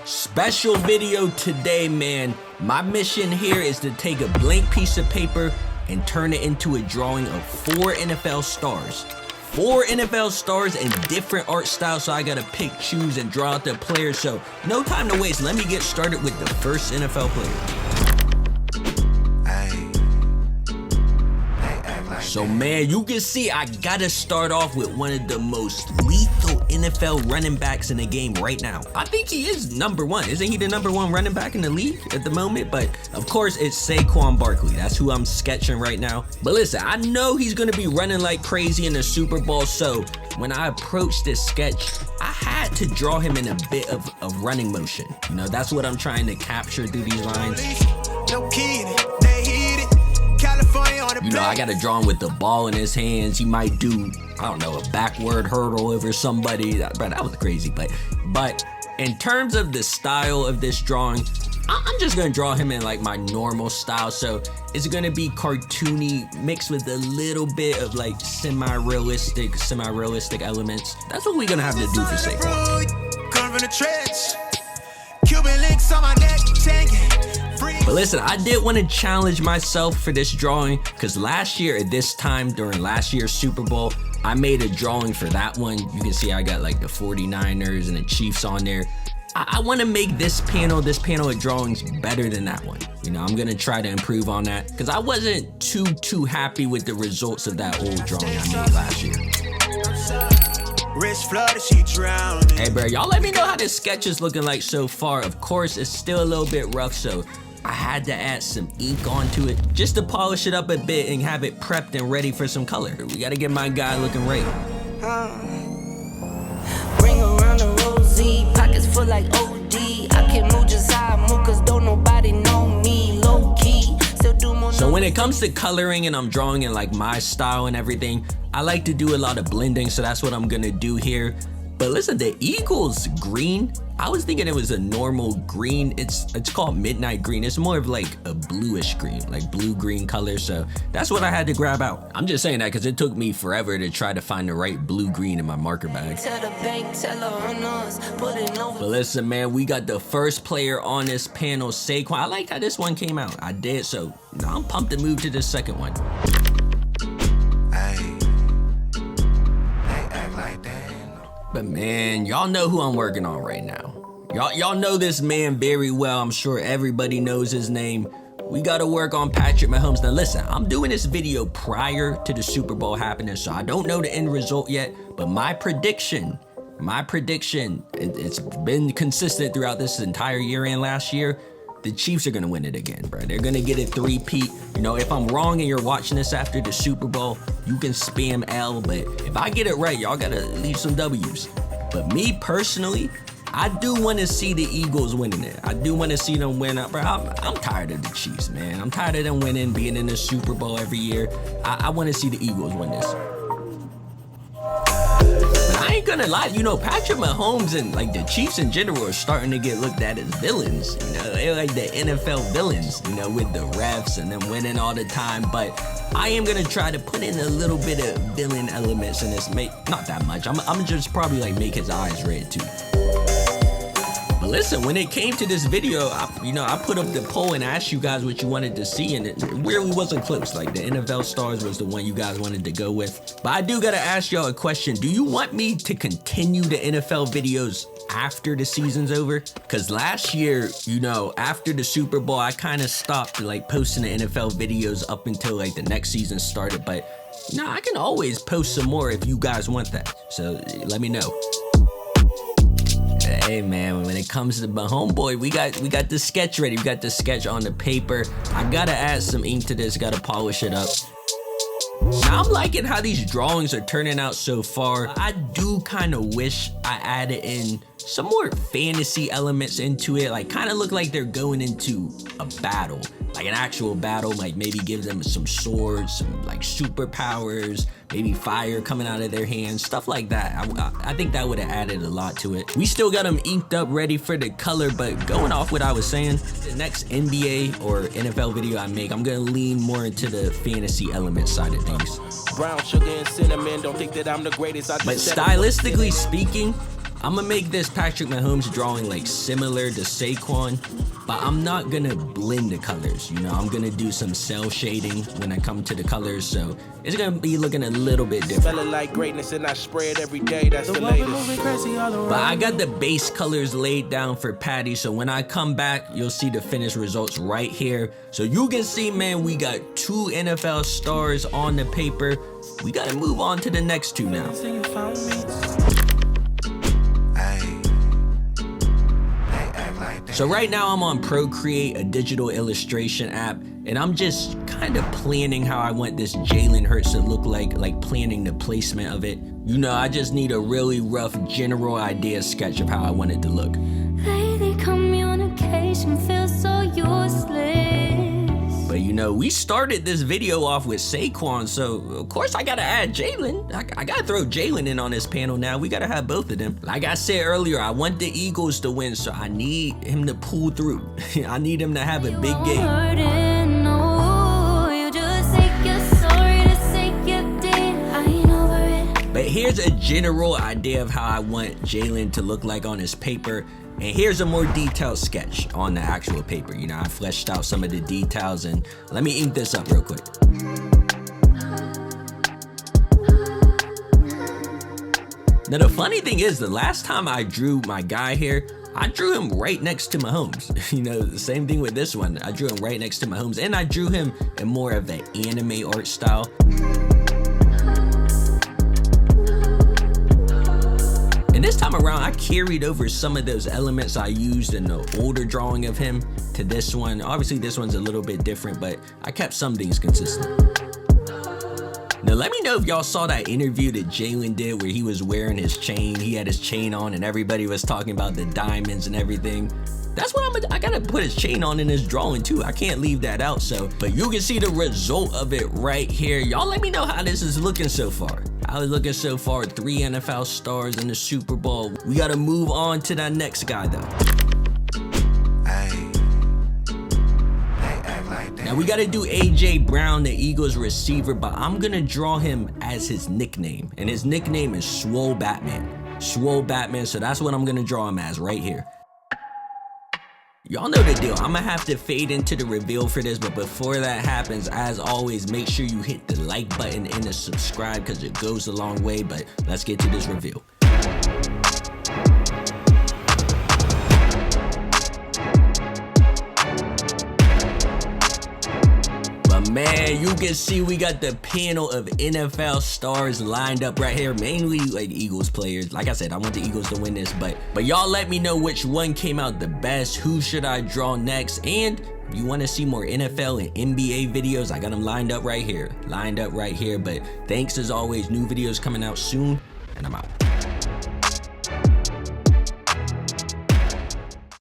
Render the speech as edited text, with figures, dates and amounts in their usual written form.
Special video today, man. My mission here is to take a blank piece of paper and turn it into a drawing of 4 NFL stars. 4 NFL stars in different art styles, so I gotta pick, choose, and draw out the players. So no time to waste. Let me get started with the first NFL player. So man, you can see I gotta start off with one of the most lethal NFL running backs in the game right now. I think he is #1. Isn't he the #1 running back in the league at the moment? But of course it's Saquon Barkley. That's who I'm sketching right now. But listen, I know he's gonna be running like crazy in the Super Bowl. So when I approached this sketch, I had to draw him in a bit of a running motion. You know, that's what I'm trying to capture through these lines. No kidding, they hit it. California on the You know, I gotta draw him with the ball in his hands. He might do, I don't know, a backward hurdle over somebody. Bro, that was crazy. But in terms of the style of this drawing, I'm just gonna draw him in like my normal style. So it's gonna be cartoony mixed with a little bit of like semi-realistic elements. That's what we're gonna have to do for Saquon. Come from the trench. Cuban links on my neck, But listen, I did want to challenge myself for this drawing because last year at this time during last year's Super Bowl, I made a drawing for that one. You can see I got like the 49ers and the Chiefs on there. I want to make this panel of drawings better than that one. You know, I'm going to try to improve on that because I wasn't too happy with the results of that old drawing I made last year. Hey bro, y'all let me know how this sketch is looking like so far. Of course, it's still a little bit rough, so I had to add some ink onto it just to polish it up a bit and have it prepped and ready for some color. We gotta get my guy looking right. Bring around the rosy, pockets full like OD. I can move just how I move, cause don't nobody know me. Low key, still do more. So when it comes to coloring and I'm drawing in like my style and everything, I like to do a lot of blending, so that's what I'm gonna do here. But listen, the Eagles green, I was thinking it was a normal green. It's called midnight green. It's more of like a bluish green, like blue-green color. So that's what I had to grab out. I'm just saying that because it took me forever to try to find the right blue-green in my marker bag. But listen, man, we got the first player on this panel, Saquon. I like how this one came out. I did, so now I'm pumped to move to the second one. But man, y'all know who I'm working on right now. Y'all know this man very well. I'm sure everybody knows his name. We gotta work on Patrick Mahomes. Now listen, I'm doing this video prior to the Super Bowl happening, so I don't know the end result yet, but my prediction, it's been consistent throughout this entire year and last year. The Chiefs are gonna win it again, bro. They're gonna get a 3-peat. You know, if I'm wrong and you're watching this after the Super Bowl, you can spam L, but if I get it right, y'all gotta leave some W's. But me personally, I do want to see the Eagles winning it. I do want to see them win. Bro, I'm tired of the Chiefs, man. I'm tired of them winning, being in the Super Bowl every year. I want to see the Eagles win this. I ain't gonna lie, you know, Patrick Mahomes and like the Chiefs in general are starting to get looked at as villains. You know, they're like the NFL villains, you know, with the refs and them winning all the time. But I am gonna try to put in a little bit of villain elements in this. Not that much. I'm just probably like make his eyes red too. But listen, when it came to this video, I put up the poll and asked you guys what you wanted to see, and it really wasn't close. Like the NFL stars was the one you guys wanted to go with. But I do gotta ask y'all a question. Do you want me to continue the NFL videos after the season's over? Because last year, you know, after the Super Bowl, I kind of stopped like posting the NFL videos up until like the next season started. But you know, I can always post some more if you guys want that. So let me know. Hey man, when it comes to my homeboy, we got the sketch ready. We got the sketch on the paper. I gotta add some ink to this, gotta polish it up. Now I'm liking how these drawings are turning out so far. I do kind of wish I added in some more fantasy elements into it. Like kind of look like they're going into a battle, like an actual battle, like maybe give them some swords, some like superpowers, maybe fire coming out of their hands, stuff like that. I think that would have added a lot to it. We still got them inked up, ready for the color, but going off what I was saying, the next NBA or NFL video I make, I'm gonna lean more into the fantasy element side of things. Brown sugar and cinnamon, don't think that I'm the greatest. But stylistically speaking, I'm gonna make this Patrick Mahomes drawing like similar to Saquon, but I'm not gonna blend the colors. You know, I'm gonna do some cell shading when I come to the colors, so it's gonna be looking a little bit different. Feeling like greatness and I spread every day, that's the latest. But I got the base colors laid down for Patty, so when I come back, you'll see the finished results right here. So you can see, man, we got 2 NFL stars on the paper. We gotta move on to the next 2 now. So right now I'm on Procreate, a digital illustration app, and I'm just kind of planning how I want this Jalen Hurts to look like planning the placement of it. You know, I just need a really rough general idea sketch of how I want it to look. Lady, communication feels so useless. But you know, we started this video off with Saquon, so of course I gotta add Jalen. I gotta throw Jalen in on this panel now. We gotta have both of them. Like I said earlier, I want the Eagles to win, so I need him to pull through. I need him to have a big game. But here's a general idea of how I want Jalen to look like on his paper. And here's a more detailed sketch on the actual paper. You know, I fleshed out some of the details, and let me ink this up real quick. Now the funny thing is, the last time I drew my guy here, I drew him right next to Mahomes. You know, the same thing with this one. I drew him right next to Mahomes, and I drew him in more of an anime art style. And this time around, I carried over some of those elements I used in the older drawing of him to this one. Obviously, this one's a little bit different, but I kept some things consistent. Now, let me know if y'all saw that interview that Jalen did where he was wearing his chain. He had his chain on and everybody was talking about the diamonds and everything. That's what I gotta put his chain on in his drawing too. I can't leave that out, so. But you can see the result of it right here. Y'all let me know how this is looking so far. How it's looking so far, 3 NFL stars in the Super Bowl. We gotta move on to that next guy though. Now we gotta do AJ Brown, the Eagles receiver, but I'm gonna draw him as his nickname. And his nickname is Swole Batman. Swole Batman, so that's what I'm gonna draw him as right here. Y'all know the deal. I'm gonna have to fade into the reveal for this, but before that happens, as always, make sure you hit the like button and the subscribe because it goes a long way, but let's get to this reveal. But man, you can see we got the panel of NFL stars lined up right here, mainly like Eagles players. Like I said, I want the Eagles to win this, but y'all let me know which one came out the best. Who should I draw next? And if you want to see more NFL and NBA videos, I got them lined up right here. But thanks as always, new videos coming out soon, and I'm out.